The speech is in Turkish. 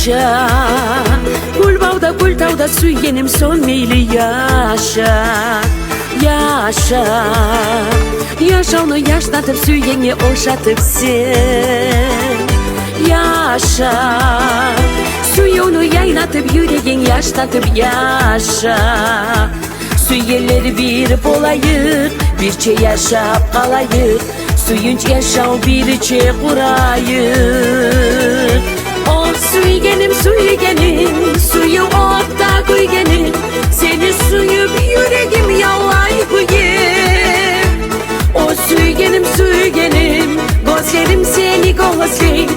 yaşa. Gulbavda gultavda süyenim sönmeyli yaşa. Yaşa. Yaşa onu yaşlatıp süyeni oşatıp sen. Yaşa. Suyunu yaynatıp yüreğin yaşlatıp yaşa. Süyeleri bir bolayır, birçe yaşap kalayır. Suyunç yaşav birçe kurayır. O süygenim süygenim, suyu okta kuygenim. Seni suyup yüreğim yallay kuyum. O süygenim süygenim, gözlerim seni gözleyim.